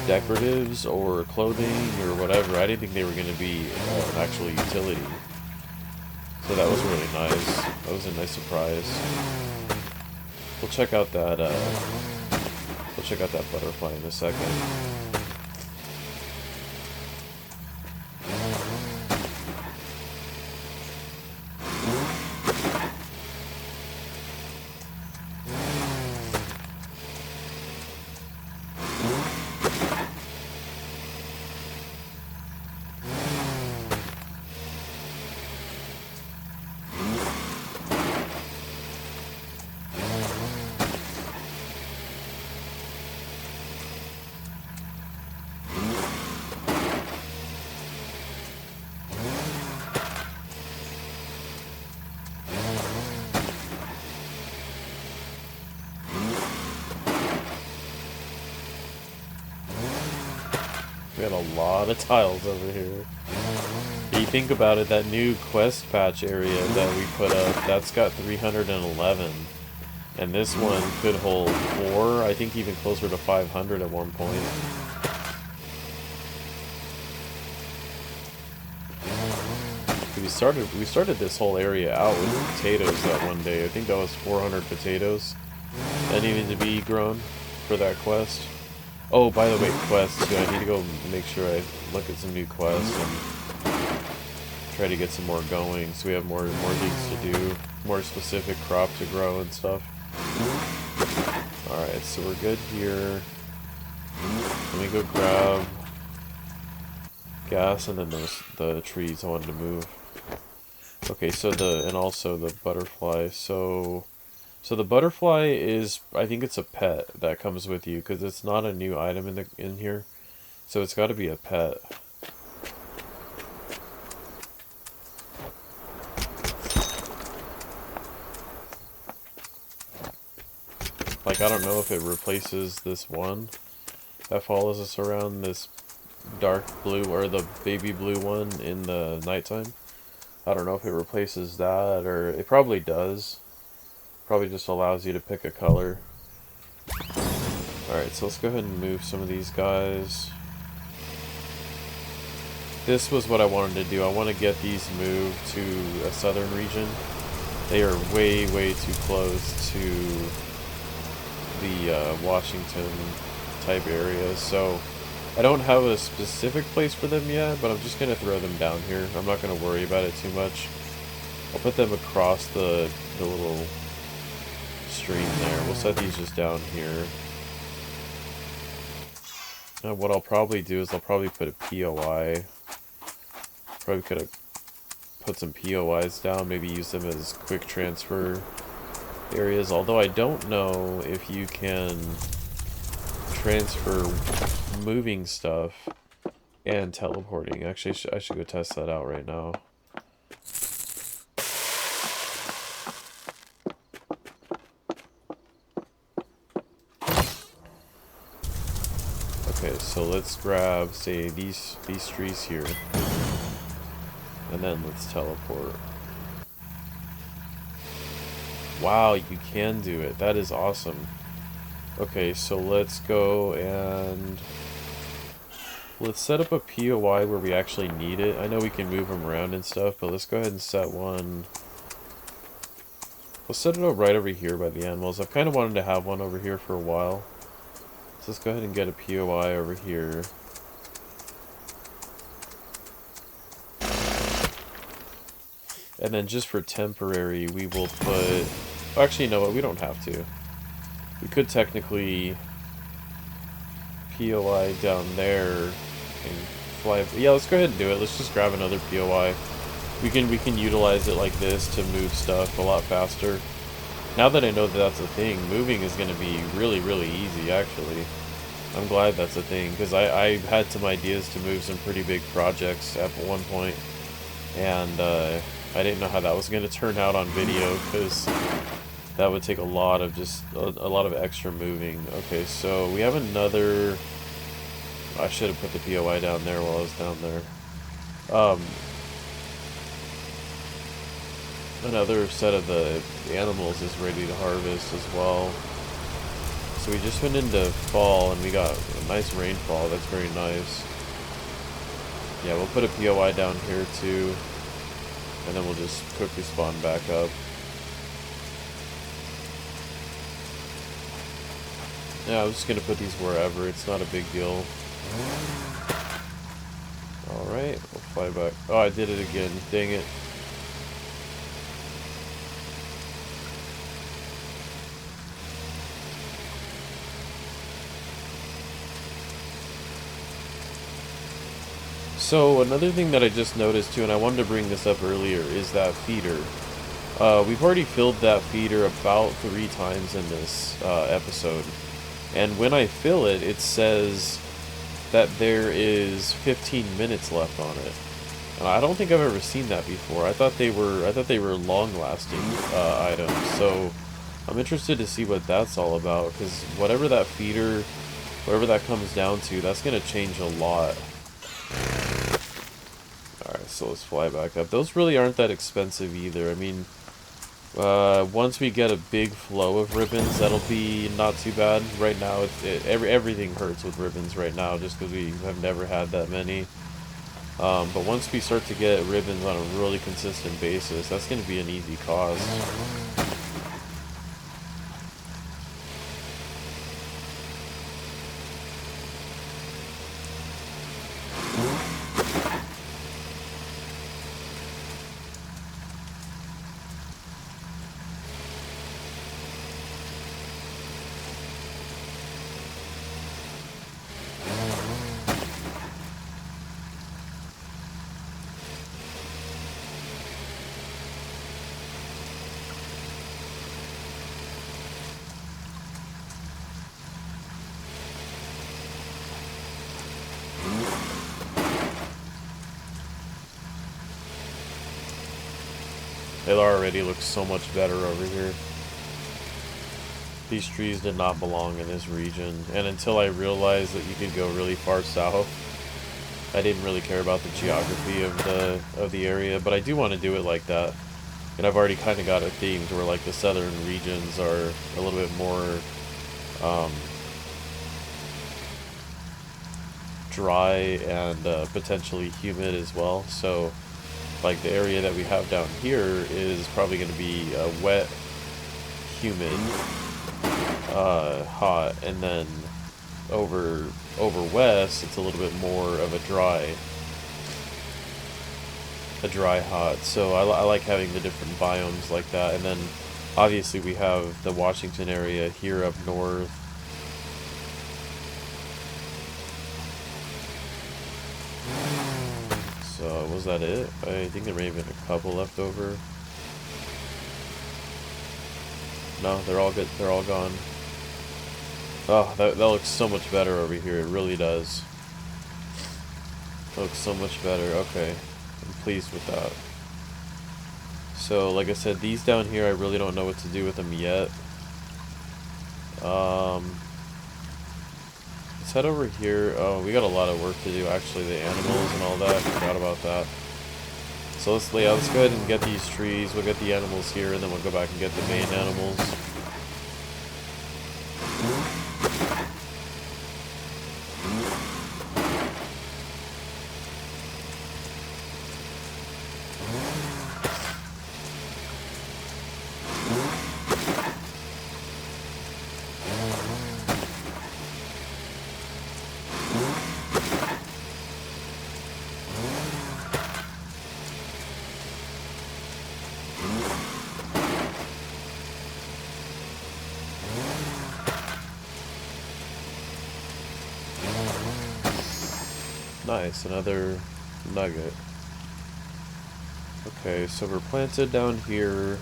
Speaker 1: decoratives or clothing or whatever. I didn't think they were going to be an actual utility. So that was really nice. That was a nice surprise. We'll check out that butterfly in a second. We had a lot of tiles over here. think about it, that new quest patch area that we put up, that's got 311. And this one could hold 4, I think even closer to 500 at one point. We started this whole area out with potatoes that one day. I think that was 400 potatoes that needed to be grown for that quest. Oh, by the way, quests too. I need to go make sure I look at some new quests and try to get some more going, so we have more things to do, more specific crop to grow and stuff. Alright, so we're good here. Let me go grab gas and then the trees I wanted to move. Okay, so and also the butterfly. So the butterfly is, I think it's a pet that comes with you, because it's not a new item in here. So it's got to be a pet. Like, I don't know if it replaces this one that follows us around, this dark blue, or the baby blue one in the nighttime. I don't know if it replaces that, or it probably does. Probably just allows you to pick a color. Alright, so let's go ahead and move some of these guys. This was what I wanted to do. I want to get these moved to a southern region. They are way too close to the Washington type area, so I don't have a specific place for them yet, but I'm just going to throw them down here. I'm not going to worry about it too much. I'll put them across the little stream there. We'll set these just down here. And what I'll probably do is I'll probably put a POI. Probably could have put some POIs down, maybe use them as quick transfer areas, although I don't know if you can transfer moving stuff and teleporting. Actually, I should go test that out right now. Okay, so let's grab, say, these trees here, and then let's teleport. Wow, you can do it. That is awesome. Okay, so let's go and let's set up a POI where we actually need it. I know we can move them around and stuff, but let's go ahead and set one. We'll set it up right over here by the animals. I've kind of wanted to have one over here for a while. So let's go ahead and get a POI over here. And then just for temporary, we will put... Oh, actually, you know what? We don't have to. We could technically POI down there and fly... Yeah, let's go ahead and do it. Let's just grab another POI. We can utilize it like this to move stuff a lot faster. Now that I know that that's a thing, moving is going to be really easy, actually. I'm glad that's a thing, because I had some ideas to move some pretty big projects at one point, and I didn't know how that was going to turn out on video, because that would take a lot of a lot of extra moving. Okay, so we have another... I should have put the POI down there while I was down there. Another set of the animals is ready to harvest as well. So we just went into fall and we got a nice rainfall. That's very nice. Yeah, we'll put a POI down here too, and then we'll just quickly spawn back up. Yeah, I'm just gonna put these wherever. It's not a big deal. Alright, we'll fly back. Oh, I did it again. Dang it. So another thing that I just noticed too, and I wanted to bring this up earlier, is that feeder. We've already filled that feeder about 3 times in this episode. And when I fill it, it says that there is 15 minutes left on it. And I don't think I've ever seen that before. I thought they were long-lasting items. So I'm interested to see what that's all about, because whatever that feeder, whatever that comes down to, that's going to change a lot. Alright, so let's fly back up. Those really aren't that expensive either. I mean, once we get a big flow of ribbons, that'll be not too bad. Right now, everything hurts with ribbons right now, just because we have never had that many. But once we start to get ribbons on a really consistent basis, that's going to be an easy cost. It already looks so much better over here. These trees did not belong in this region, and until I realized that you could go really far south, I didn't really care about the geography of the area, but I do want to do it like that. And I've already kind of got it themed where like the southern regions are a little bit more dry and potentially humid as well. So like the area that we have down here is probably going to be wet, humid, hot, and then over west it's a little bit more of a dry hot. So I like having the different biomes like that. And then obviously we have the Washington area here up north. So was that it? I think there may have been a couple left over. No, they're all good. They're all gone. Oh, that looks so much better over here. It really does. It looks so much better. Okay. I'm pleased with that. So, like I said, these down here, I really don't know what to do with them yet. Let's head over here. Oh, we got a lot of work to do, actually. The animals and all that. I forgot about that. So let's go ahead and get these trees. We'll get the animals here, and then we'll go back and get the main animals. Nice, another nugget. Okay, so we're planted down here.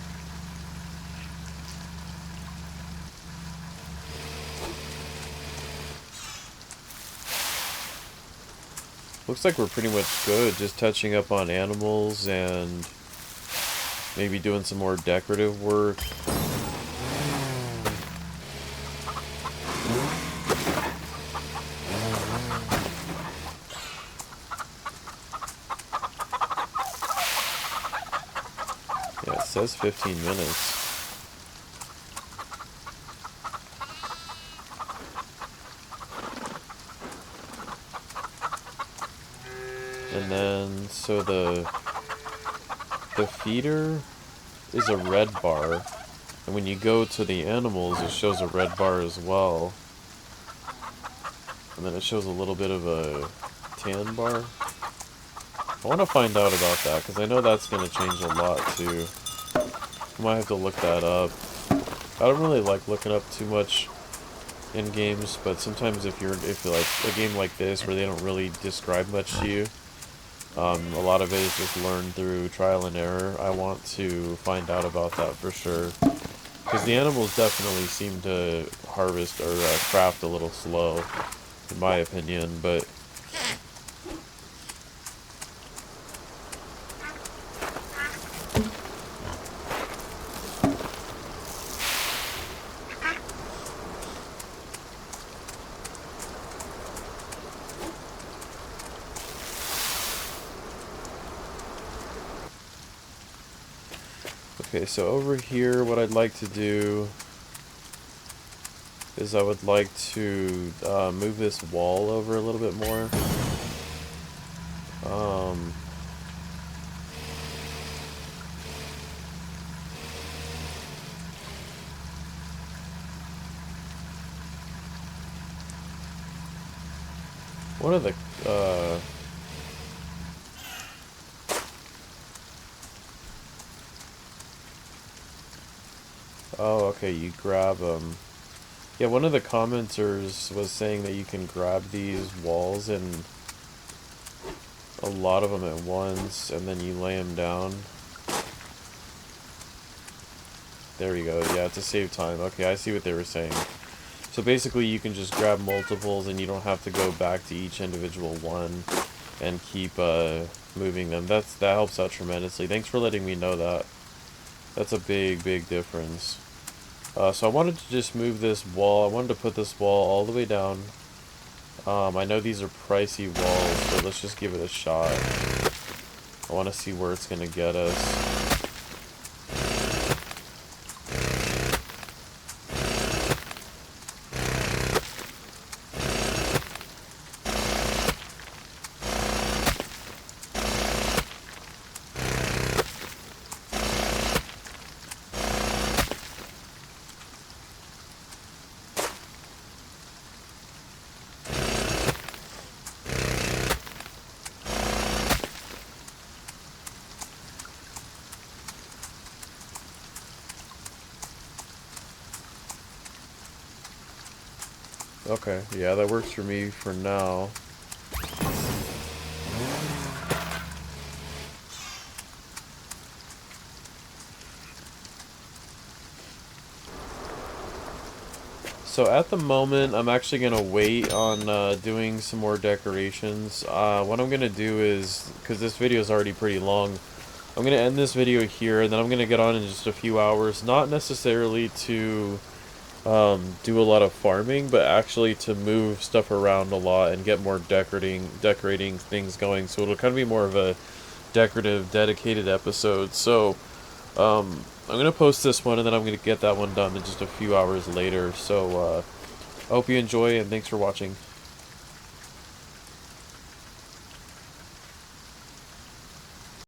Speaker 1: Looks like we're pretty much good, just touching up on animals and maybe doing some more decorative work. Yeah, it says 15 minutes. And then, so the feeder is a red bar, and when you go to the animals, it shows a red bar as well. And then it shows a little bit of a tan bar. I want to find out about that, because I know that's going to change a lot, too. I might have to look that up. I don't really like looking up too much in games, but sometimes if you like a game like this, where they don't really describe much to you, a lot of it is just learned through trial and error. I want to find out about that for sure. Because the animals definitely seem to harvest or craft a little slow, in my opinion, but Okay, so over here, what I'd like to do is I would like to move this wall over a little bit more. One of the oh, okay, you grab them. Yeah, one of the commenters was saying that you can grab these walls and a lot of them at once, and then you lay them down. There we go. Yeah, to save time. Okay, I see what they were saying. So basically, you can just grab multiples, and you don't have to go back to each individual one and keep moving them. That helps out tremendously. Thanks for letting me know that. That's a big, big difference. So I wanted to just move this wall. I wanted to put this wall all the way down. I know these are pricey walls, but let's just give it a shot. I want to see where it's going to get us. Okay, yeah, that works for me for now. So at the moment, I'm actually going to wait on doing some more decorations. What I'm going to do is, because this video is already pretty long, I'm going to end this video here, and then I'm going to get on in just a few hours. Not necessarily to do a lot of farming, but actually to move stuff around a lot and get more decorating things going. So it'll kind of be more of a decorative, dedicated episode. So I'm going to post this one, and then I'm going to get that one done in just a few hours later. So I hope you enjoy, and thanks for watching.